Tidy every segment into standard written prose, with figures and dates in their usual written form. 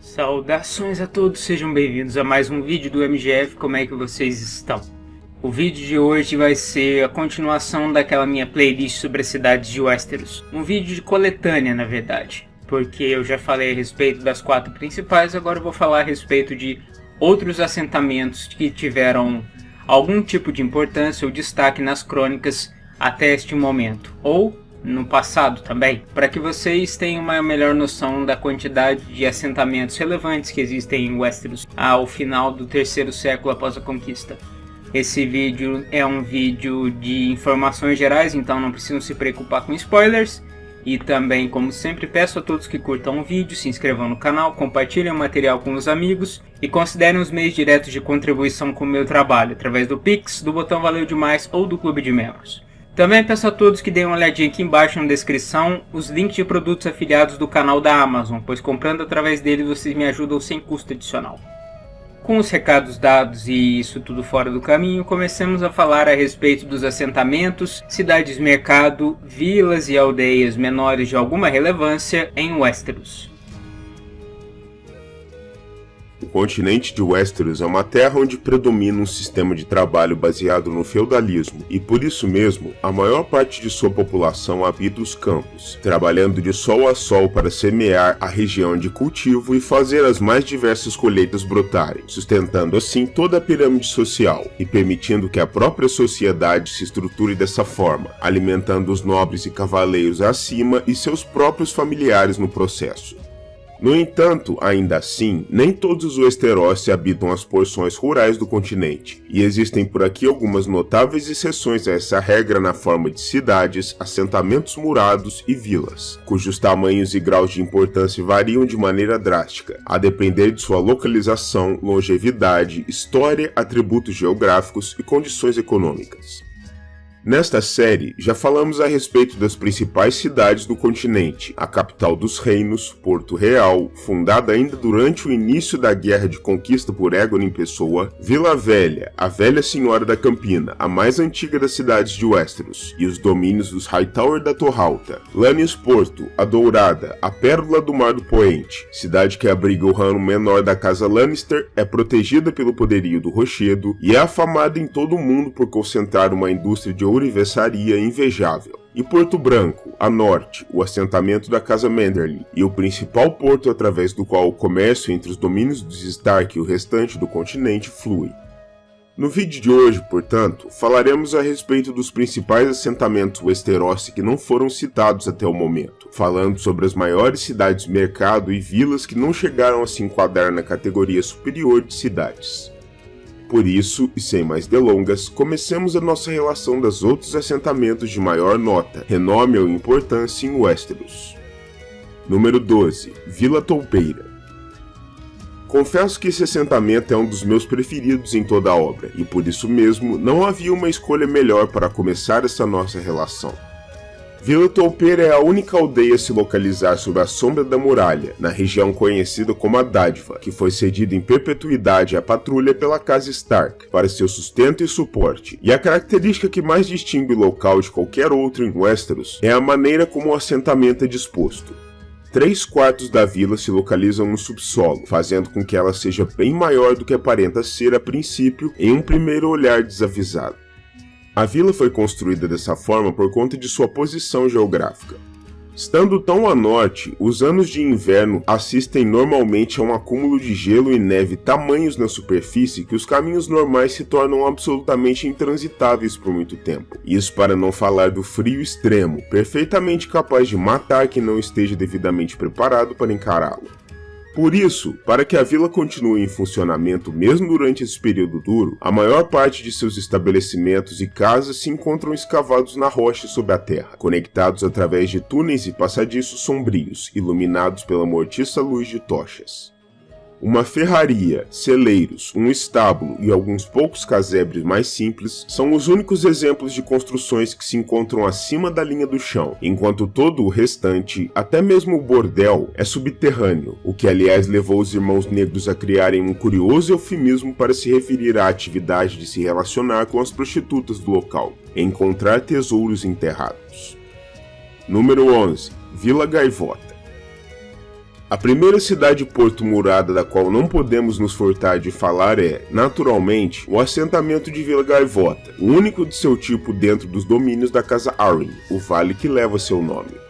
Saudações a todos, sejam bem-vindos a mais um vídeo do MGF, como é que vocês estão? O vídeo de hoje vai ser a continuação daquela minha playlist sobre as cidades de Westeros. Um vídeo de coletânea, na verdade, porque eu já falei a respeito das 4 principais, agora eu vou falar a respeito de outros assentamentos que tiveram algum tipo de importância ou destaque nas crônicas até este momento, ou no passado também, para que vocês tenham uma melhor noção da quantidade de assentamentos relevantes que existem em Westeros ao final do 3º século após a conquista. Esse vídeo é um vídeo de informações gerais, então não precisam se preocupar com spoilers. E também, como sempre, peço a todos que curtam o vídeo, se inscrevam no canal, compartilhem o material com os amigos e considerem os meios diretos de contribuição com o meu trabalho, através do Pix, do botão Valeu Demais ou do Clube de Membros. Também peço a todos que deem uma olhadinha aqui embaixo na descrição os links de produtos afiliados do canal da Amazon, pois comprando através deles vocês me ajudam sem custo adicional. Com os recados dados e isso tudo fora do caminho, comecemos a falar a respeito dos assentamentos, cidades-mercado, vilas e aldeias menores de alguma relevância em Westeros. O continente de Westeros é uma terra onde predomina um sistema de trabalho baseado no feudalismo, e por isso mesmo, a maior parte de sua população habita os campos, trabalhando de sol a sol para semear a região de cultivo e fazer as mais diversas colheitas brotarem, sustentando assim toda a pirâmide social, e permitindo que a própria sociedade se estruture dessa forma, alimentando os nobres e cavaleiros acima e seus próprios familiares no processo. No entanto, ainda assim, nem todos os Westerosi habitam as porções rurais do continente, e existem por aqui algumas notáveis exceções a essa regra na forma de cidades, assentamentos murados e vilas, cujos tamanhos e graus de importância variam de maneira drástica, a depender de sua localização, longevidade, história, atributos geográficos e condições econômicas. Nesta série, já falamos a respeito das principais cidades do continente, a capital dos reinos, Porto Real, fundada ainda durante o início da Guerra de Conquista por Aegon em pessoa, Vila Velha, a Velha Senhora da Campina, a mais antiga das cidades de Westeros, e os domínios dos Hightower da Torralta, Lannisporto, a Dourada, a Pérola do Mar do Poente, cidade que abriga o ramo menor da casa Lannister, é protegida pelo poderio do Rochedo e é afamada em todo o mundo por concentrar uma indústria de ourivesaria invejável. E Porto Branco, a norte, o assentamento da casa Manderly, e o principal porto através do qual o comércio entre os domínios dos Stark e o restante do continente flui. No vídeo de hoje, portanto, falaremos a respeito dos principais assentamentos Westerosi que não foram citados até o momento, falando sobre as maiores cidades-mercado e vilas que não chegaram a se enquadrar na categoria superior de cidades. Por isso, e sem mais delongas, comecemos a nossa relação dos outros assentamentos de maior nota, renome ou importância em Westeros. Número 12. Vila Toupeira. Confesso que esse assentamento é um dos meus preferidos em toda a obra, e por isso mesmo não havia uma escolha melhor para começar essa nossa relação. Vila Toupeira é a única aldeia a se localizar sob a sombra da muralha, na região conhecida como a Dádiva, que foi cedida em perpetuidade à patrulha pela casa Stark, para seu sustento e suporte, e a característica que mais distingue o local de qualquer outro em Westeros é a maneira como o assentamento é disposto. 3/4 da vila se localizam no subsolo, fazendo com que ela seja bem maior do que aparenta ser a princípio em um primeiro olhar desavisado. A vila foi construída dessa forma por conta de sua posição geográfica. Estando tão a norte, os anos de inverno assistem normalmente a um acúmulo de gelo e neve tamanhos na superfície que os caminhos normais se tornam absolutamente intransitáveis por muito tempo. Isso para não falar do frio extremo, perfeitamente capaz de matar quem não esteja devidamente preparado para encará-lo. Por isso, para que a vila continue em funcionamento mesmo durante esse período duro, a maior parte de seus estabelecimentos e casas se encontram escavados na rocha sob a terra, conectados através de túneis e passadiços sombrios, iluminados pela mortiça luz de tochas. Uma ferraria, celeiros, um estábulo e alguns poucos casebres mais simples são os únicos exemplos de construções que se encontram acima da linha do chão, enquanto todo o restante, até mesmo o bordel, é subterrâneo, o que aliás levou os irmãos negros a criarem um curioso eufemismo para se referir à atividade de se relacionar com as prostitutas do local, encontrar tesouros enterrados. Número 11. Vila Gaivota. A primeira cidade-porto murada da qual não podemos nos furtar de falar é, naturalmente, o assentamento de Vila Gaivota, o único de seu tipo dentro dos domínios da Casa Arryn, o vale que leva seu nome.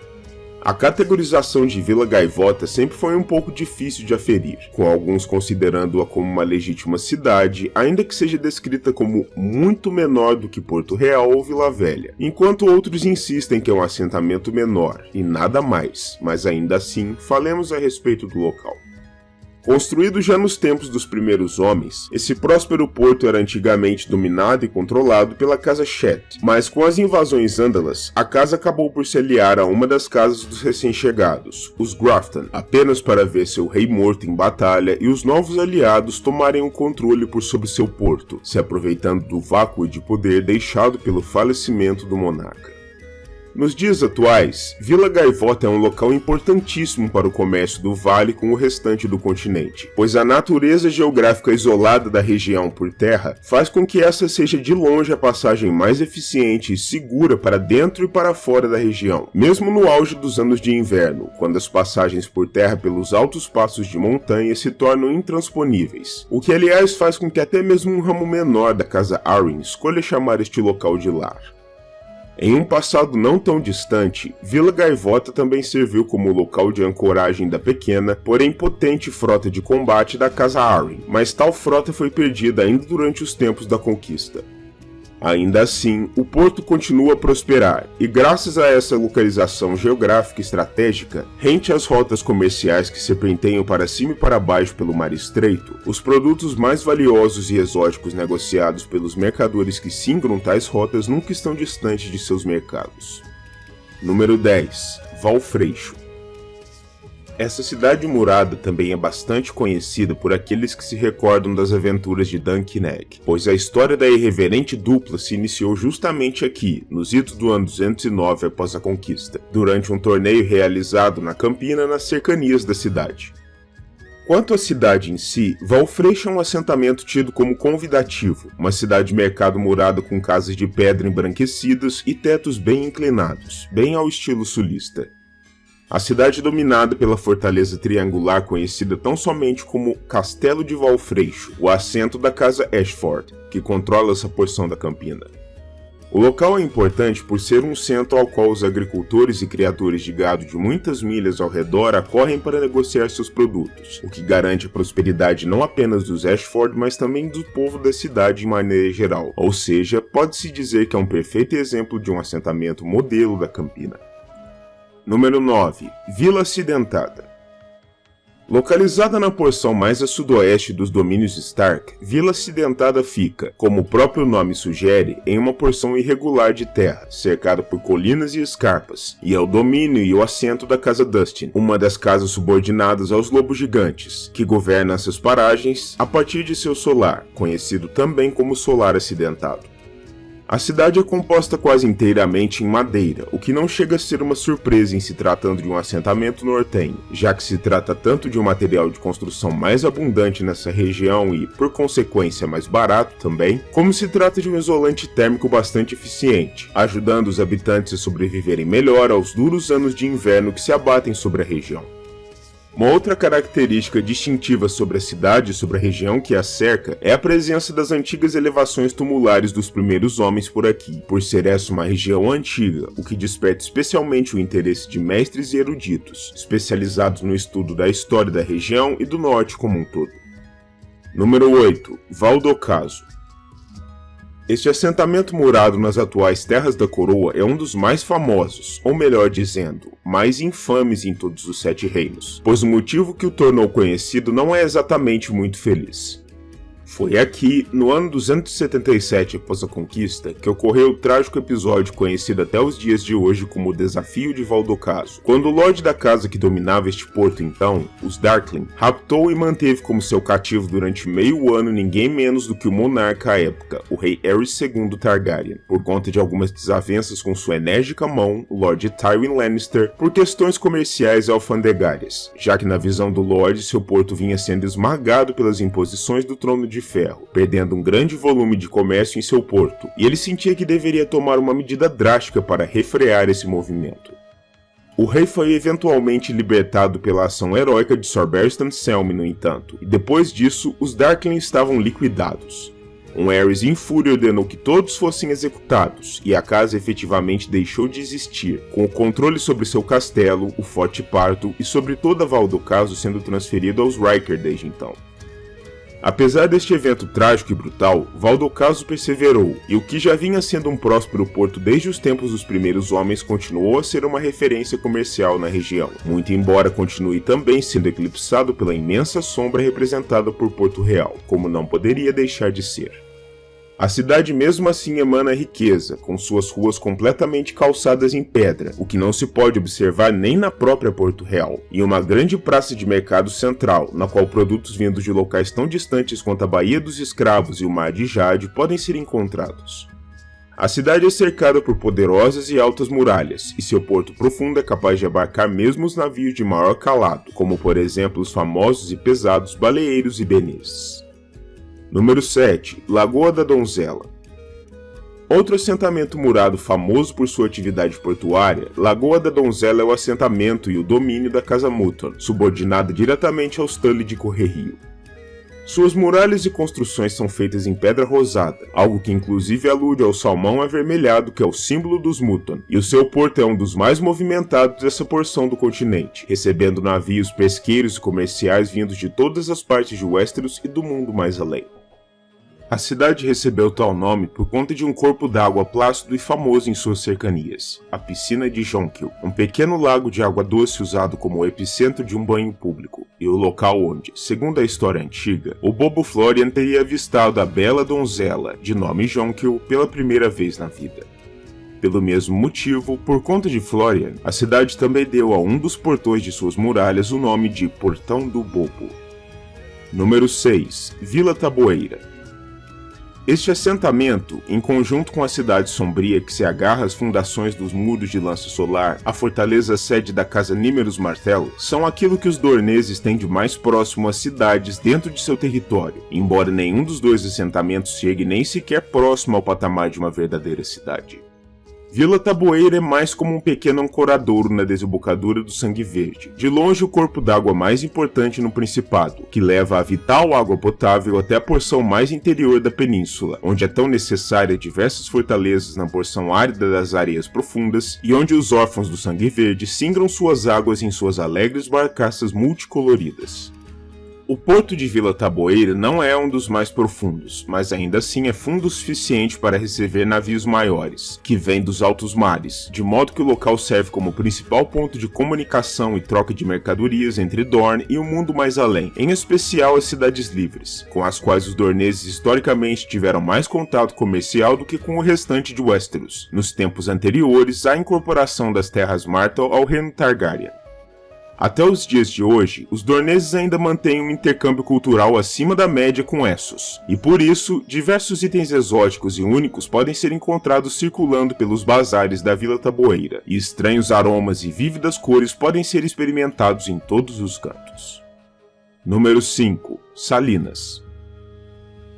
A categorização de Vila Gaivota sempre foi um pouco difícil de aferir, com alguns considerando-a como uma legítima cidade, ainda que seja descrita como muito menor do que Porto Real ou Vila Velha, enquanto outros insistem que é um assentamento menor, e nada mais, mas ainda assim, falemos a respeito do local. Construído já nos tempos dos primeiros homens, esse próspero porto era antigamente dominado e controlado pela Casa Shet, mas com as invasões ândalas, a casa acabou por se aliar a uma das casas dos recém-chegados, os Grafton, apenas para ver seu rei morto em batalha e os novos aliados tomarem o controle por sobre seu porto, se aproveitando do vácuo de poder deixado pelo falecimento do monarca. Nos dias atuais, Vila Gaivota é um local importantíssimo para o comércio do vale com o restante do continente, pois a natureza geográfica isolada da região por terra faz com que essa seja de longe a passagem mais eficiente e segura para dentro e para fora da região, mesmo no auge dos anos de inverno, quando as passagens por terra pelos altos passos de montanha se tornam intransponíveis, o que aliás faz com que até mesmo um ramo menor da Casa Arryn escolha chamar este local de lar. Em um passado não tão distante, Vila Gaivota também serviu como local de ancoragem da pequena, porém potente frota de combate da Casa Arryn, mas tal frota foi perdida ainda durante os tempos da conquista. Ainda assim, o porto continua a prosperar, e graças a essa localização geográfica estratégica, rente às rotas comerciais que serpenteiam para cima e para baixo pelo Mar Estreito, os produtos mais valiosos e exóticos negociados pelos mercadores que singram tais rotas nunca estão distantes de seus mercados. Número 10. Valfreixo. Essa cidade murada também é bastante conhecida por aqueles que se recordam das aventuras de Dun Kineg, pois a história da irreverente dupla se iniciou justamente aqui, nos idos do ano 209 após a conquista, durante um torneio realizado na Campina nas cercanias da cidade. Quanto à cidade em si, Valfreixo é um assentamento tido como convidativo, uma cidade-mercado murada com casas de pedra embranquecidas e tetos bem inclinados, bem ao estilo sulista. A cidade é dominada pela fortaleza triangular conhecida tão somente como Castelo de Valfreixo, o assento da Casa Ashford, que controla essa porção da Campina. O local é importante por ser um centro ao qual os agricultores e criadores de gado de muitas milhas ao redor acorrem para negociar seus produtos, o que garante a prosperidade não apenas dos Ashford, mas também do povo da cidade em maneira geral, ou seja, pode-se dizer que é um perfeito exemplo de um assentamento modelo da Campina. Número 9. Vila Acidentada. Localizada na porção mais a sudoeste dos domínios Stark, Vila Acidentada fica, como o próprio nome sugere, em uma porção irregular de terra, cercada por colinas e escarpas, e é o domínio e o assento da Casa Dustin, uma das casas subordinadas aos lobos gigantes, que governa essas paragens a partir de seu solar, conhecido também como Solar Acidentado. A cidade é composta quase inteiramente em madeira, o que não chega a ser uma surpresa em se tratando de um assentamento nortenho, já que se trata tanto de um material de construção mais abundante nessa região e, por consequência, mais barato também, como se trata de um isolante térmico bastante eficiente, ajudando os habitantes a sobreviverem melhor aos duros anos de inverno que se abatem sobre a região. Uma outra característica distintiva sobre a cidade e sobre a região que a cerca é a presença das antigas elevações tumulares dos primeiros homens por aqui, por ser essa uma região antiga, o que desperta especialmente o interesse de mestres e eruditos, especializados no estudo da história da região e do norte como um todo. Número 8. Val do Ocaso. Este assentamento murado nas atuais Terras da Coroa é um dos mais famosos, ou melhor dizendo, mais infames em todos os 7 reinos, pois o motivo que o tornou conhecido não é exatamente muito feliz. Foi aqui, no ano 277 após a conquista, que ocorreu o trágico episódio conhecido até os dias de hoje como o Desafio de Val do Ocaso, quando o Lorde da casa que dominava este porto então, os Darkling, raptou e manteve como seu cativo durante meio ano ninguém menos do que o monarca à época, o rei Aerys II Targaryen, por conta de algumas desavenças com sua enérgica mão, o Lord Tywin Lannister, por questões comerciais e alfandegárias, já que na visão do Lorde seu porto vinha sendo esmagado pelas imposições do Trono de Ferro, perdendo um grande volume de comércio em seu porto, e ele sentia que deveria tomar uma medida drástica para refrear esse movimento. O rei foi eventualmente libertado pela ação heróica de Sir Barristan Selmy, no entanto, e depois disso, os Darklings estavam liquidados. Um Aerys em fúria ordenou que todos fossem executados, e a casa efetivamente deixou de existir, com o controle sobre seu castelo, o Forte Parto e sobre toda a Val do Caso sendo transferido aos Riker desde então. Apesar deste evento trágico e brutal, Val do Caso perseverou, e o que já vinha sendo um próspero porto desde os tempos dos primeiros homens continuou a ser uma referência comercial na região, muito embora continue também sendo eclipsado pela imensa sombra representada por Porto Real, como não poderia deixar de ser. A cidade mesmo assim emana riqueza, com suas ruas completamente calçadas em pedra, o que não se pode observar nem na própria Porto Real, e uma grande praça de mercado central, na qual produtos vindos de locais tão distantes quanto a Baía dos Escravos e o Mar de Jade podem ser encontrados. A cidade é cercada por poderosas e altas muralhas, e seu porto profundo é capaz de abarcar mesmo os navios de maior calado, como por exemplo os famosos e pesados baleeiros e benesses. Número 7. Lagoa da Donzela. Outro assentamento murado famoso por sua atividade portuária, Lagoa da Donzela é o assentamento e o domínio da Casa Mutton, subordinada diretamente aos Tully de Correrio. Suas muralhas e construções são feitas em pedra rosada, algo que inclusive alude ao salmão avermelhado que é o símbolo dos Mutton, e o seu porto é um dos mais movimentados dessa porção do continente, recebendo navios pesqueiros e comerciais vindos de todas as partes de Westeros e do mundo mais além. A cidade recebeu tal nome por conta de um corpo d'água plácido e famoso em suas cercanias, a Piscina de Jonquil, um pequeno lago de água doce usado como o epicentro de um banho público, e o local onde, segundo a história antiga, o bobo Florian teria avistado a bela donzela, de nome Jonquil, pela primeira vez na vida. Pelo mesmo motivo, por conta de Florian, a cidade também deu a um dos portões de suas muralhas o nome de Portão do Bobo. Número 6. Vila Taboeira. Este assentamento, em conjunto com a cidade sombria que se agarra às fundações dos muros de lança solar, a fortaleza sede da casa Nímeros Martelo, são aquilo que os dorneses têm de mais próximo às cidades dentro de seu território, embora nenhum dos dois assentamentos chegue nem sequer próximo ao patamar de uma verdadeira cidade. Vila Taboeira é mais como um pequeno ancoradouro na desembocadura do Sangue Verde, de longe o corpo d'água mais importante no Principado, que leva a vital água potável até a porção mais interior da península, onde é tão necessária diversas fortalezas na porção árida das areias profundas e onde os órfãos do Sangue Verde singram suas águas em suas alegres barcaças multicoloridas. O porto de Vila Taboeira não é um dos mais profundos, mas ainda assim é fundo o suficiente para receber navios maiores, que vêm dos altos mares, de modo que o local serve como principal ponto de comunicação e troca de mercadorias entre Dorne e o mundo mais além, em especial as cidades livres, com as quais os dorneses historicamente tiveram mais contato comercial do que com o restante de Westeros, nos tempos anteriores à incorporação das terras Martell ao reino Targaryen. Até os dias de hoje, os dorneses ainda mantêm um intercâmbio cultural acima da média com Essos, e por isso, diversos itens exóticos e únicos podem ser encontrados circulando pelos bazares da Vila Taboeira, e estranhos aromas e vívidas cores podem ser experimentados em todos os cantos. Número 5. Salinas.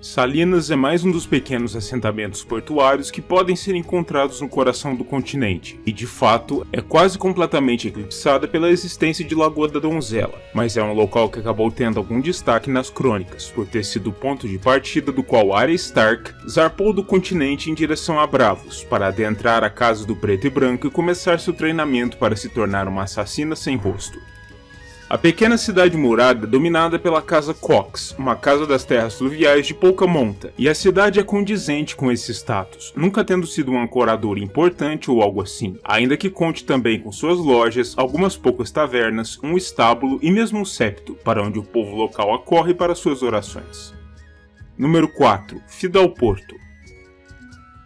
Salinas é mais um dos pequenos assentamentos portuários que podem ser encontrados no coração do continente, e de fato é quase completamente eclipsada pela existência de Lagoa da Donzela, mas é um local que acabou tendo algum destaque nas crônicas, por ter sido o ponto de partida do qual Arya Stark zarpou do continente em direção a Braavos, para adentrar a Casa do Preto e Branco e começar seu treinamento para se tornar uma assassina sem rosto. A pequena cidade murada é dominada pela Casa Cox, uma casa das terras fluviais de pouca monta, e a cidade é condizente com esse status, nunca tendo sido um ancorador importante ou algo assim, ainda que conte também com suas lojas, algumas poucas tavernas, um estábulo e mesmo um septo, para onde o povo local acorre para suas orações. Número 4. Fidal Porto.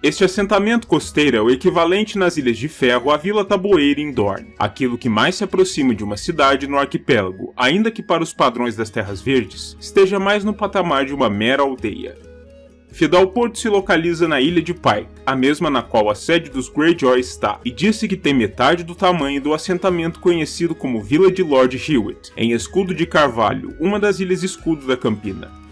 Este assentamento costeiro é o equivalente nas Ilhas de Ferro à Vila Taboeira em Dorne, aquilo que mais se aproxima de uma cidade no arquipélago, ainda que para os padrões das Terras Verdes, esteja mais no patamar de uma mera aldeia. Fidal Porto se localiza na Ilha de Pike, a mesma na qual a sede dos Greyjoy está, e disse que tem metade do tamanho do assentamento conhecido como Vila de Lord Hewitt, em Escudo de Carvalho, uma das ilhas escudo da Campina.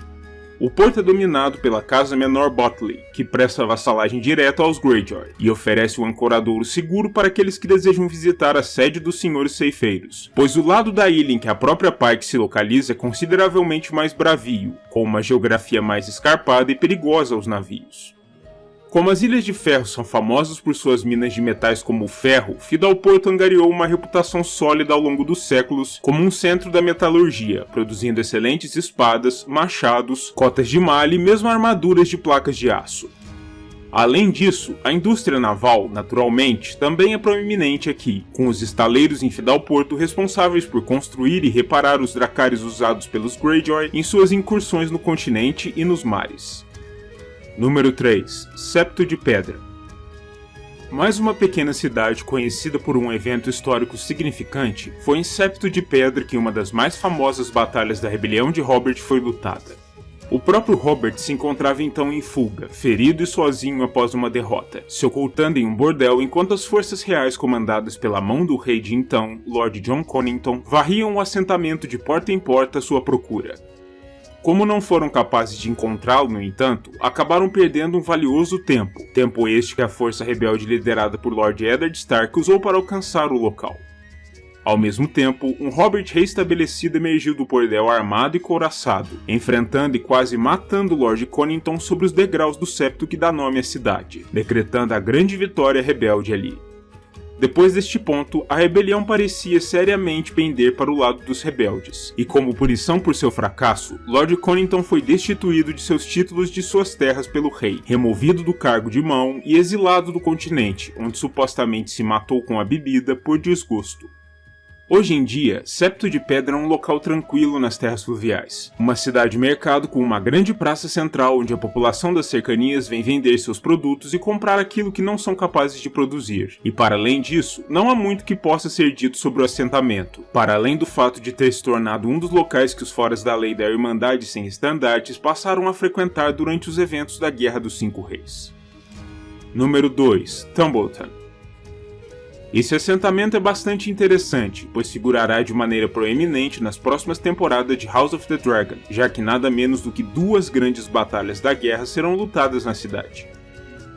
O porto é dominado pela Casa Menor Botley, que presta vassalagem direta aos Greyjoy, e oferece um ancoradouro seguro para aqueles que desejam visitar a sede dos Senhores Ceifeiros, pois o lado da ilha em que a própria Pike se localiza é consideravelmente mais bravio, com uma geografia mais escarpada e perigosa aos navios. Como as Ilhas de Ferro são famosas por suas minas de metais como o ferro, Fidal Porto angariou uma reputação sólida ao longo dos séculos como um centro da metalurgia, produzindo excelentes espadas, machados, cotas de malha e mesmo armaduras de placas de aço. Além disso, a indústria naval, naturalmente, também é proeminente aqui, com os estaleiros em Fidal Porto responsáveis por construir e reparar os dracares usados pelos Greyjoy em suas incursões no continente e nos mares. Número 3. Septo de Pedra. Mais uma pequena cidade conhecida por um evento histórico significante foi em Septo de Pedra que uma das mais famosas batalhas da rebelião de Robert foi lutada. O próprio Robert se encontrava então em fuga, ferido e sozinho após uma derrota, se ocultando em um bordel enquanto as forças reais comandadas pela mão do rei de então, Lord John Connington, varriam o assentamento de porta em porta à sua procura. Como não foram capazes de encontrá-lo, no entanto, acabaram perdendo um valioso tempo este que a força rebelde liderada por Lord Eddard Stark usou para alcançar o local. Ao mesmo tempo, um Robert reestabelecido emergiu do bordel armado e couraçado, enfrentando e quase matando Lord Connington sobre os degraus do septo que dá nome à cidade, decretando a grande vitória rebelde ali. Depois deste ponto, a rebelião parecia seriamente pender para o lado dos rebeldes, e como punição por seu fracasso, Lord Connington foi destituído de seus títulos de suas terras pelo rei, removido do cargo de mão e exilado do continente, onde supostamente se matou com a bebida por desgosto. Hoje em dia, Septo de Pedra é um local tranquilo nas terras fluviais. Uma cidade-mercado com uma grande praça central onde a população das cercanias vem vender seus produtos e comprar aquilo que não são capazes de produzir. E para além disso, não há muito que possa ser dito sobre o assentamento, para além do fato de ter se tornado um dos locais que os foras da lei da Irmandade Sem Estandartes passaram a frequentar durante os eventos da Guerra dos Cinco Reis. Número 2. Tumbleton. Esse assentamento é bastante interessante, pois figurará de maneira proeminente nas próximas temporadas de House of the Dragon, já que nada menos do que 2 grandes batalhas da guerra serão lutadas na cidade.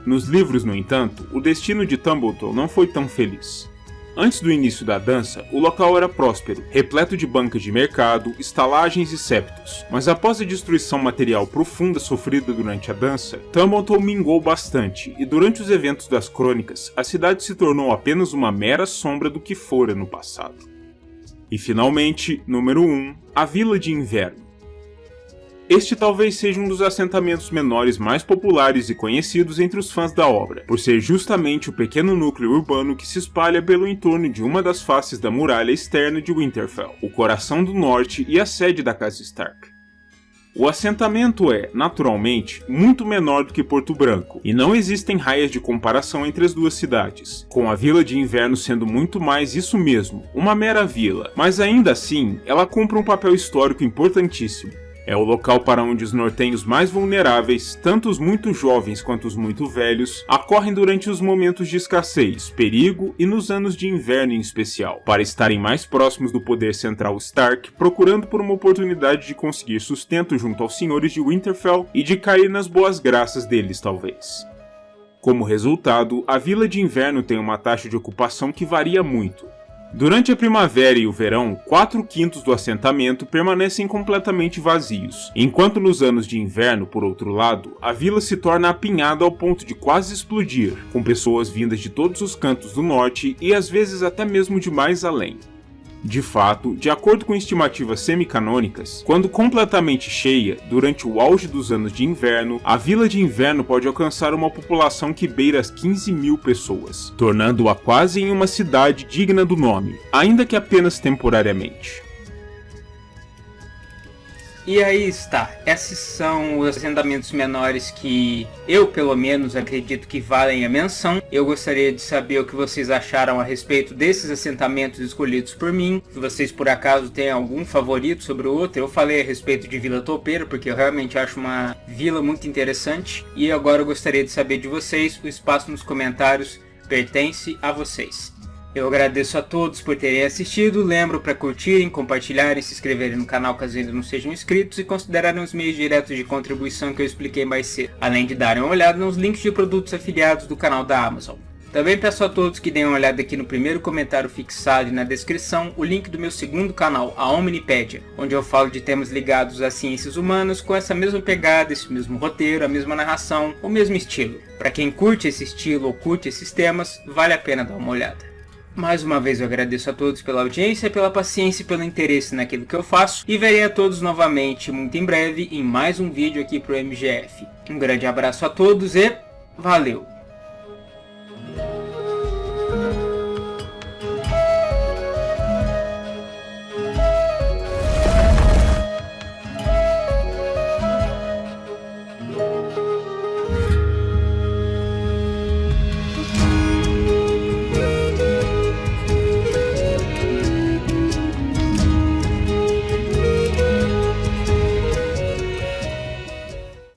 Nos livros, no entanto, o destino de Tumbleton não foi tão feliz. Antes do início da dança, o local era próspero, repleto de bancas de mercado, estalagens e septos, mas após a destruição material profunda sofrida durante a dança, Tumbleton mingou bastante, e durante os eventos das crônicas, a cidade se tornou apenas uma mera sombra do que fora no passado. E finalmente, número 1, a Vila de Inverno. Este talvez seja um dos assentamentos menores mais populares e conhecidos entre os fãs da obra, por ser justamente o pequeno núcleo urbano que se espalha pelo entorno de uma das faces da muralha externa de Winterfell, o coração do norte e a sede da casa Stark. O assentamento é, naturalmente, muito menor do que Porto Branco, e não existem raias de comparação entre as duas cidades, com a Vila de Inverno sendo muito mais isso mesmo, uma mera vila, mas ainda assim, ela cumpre um papel histórico importantíssimo. É o local para onde os nortenhos mais vulneráveis, tanto os muito jovens quanto os muito velhos, acorrem durante os momentos de escassez, perigo e nos anos de inverno em especial, para estarem mais próximos do poder central Stark, procurando por uma oportunidade de conseguir sustento junto aos senhores de Winterfell e de cair nas boas graças deles, talvez. Como resultado, a Vila de Inverno tem uma taxa de ocupação que varia muito. Durante a primavera e o verão, 4/5 do assentamento permanecem completamente vazios, enquanto nos anos de inverno, por outro lado, a vila se torna apinhada ao ponto de quase explodir, com pessoas vindas de todos os cantos do norte e às vezes até mesmo de mais além. De fato, de acordo com estimativas semi-canônicas, quando completamente cheia, durante o auge dos anos de inverno, a Vila de Inverno pode alcançar uma população que beira as 15.000 pessoas, tornando-a quase em uma cidade digna do nome, ainda que apenas temporariamente. E aí está, esses são os assentamentos menores que eu, pelo menos, acredito que valem a menção. Eu gostaria de saber o que vocês acharam a respeito desses assentamentos escolhidos por mim. Se vocês, por acaso, têm algum favorito sobre o outro. Eu falei a respeito de Vila Topeira, porque eu realmente acho uma vila muito interessante. E agora eu gostaria de saber de vocês, o espaço nos comentários pertence a vocês. Eu agradeço a todos por terem assistido, lembro para curtirem, compartilharem, se inscreverem no canal caso ainda não sejam inscritos e considerarem os meios diretos de contribuição que eu expliquei mais cedo, além de darem uma olhada nos links de produtos afiliados do canal da Amazon. Também peço a todos que deem uma olhada aqui no primeiro comentário fixado e na descrição o link do meu segundo canal, a Omnipédia, onde eu falo de temas ligados às ciências humanas com essa mesma pegada, esse mesmo roteiro, a mesma narração, o mesmo estilo. Para quem curte esse estilo ou curte esses temas, vale a pena dar uma olhada. Mais uma vez eu agradeço a todos pela audiência, pela paciência e pelo interesse naquilo que eu faço e verei a todos novamente muito em breve em mais um vídeo aqui pro MGF. Um grande abraço a todos e valeu!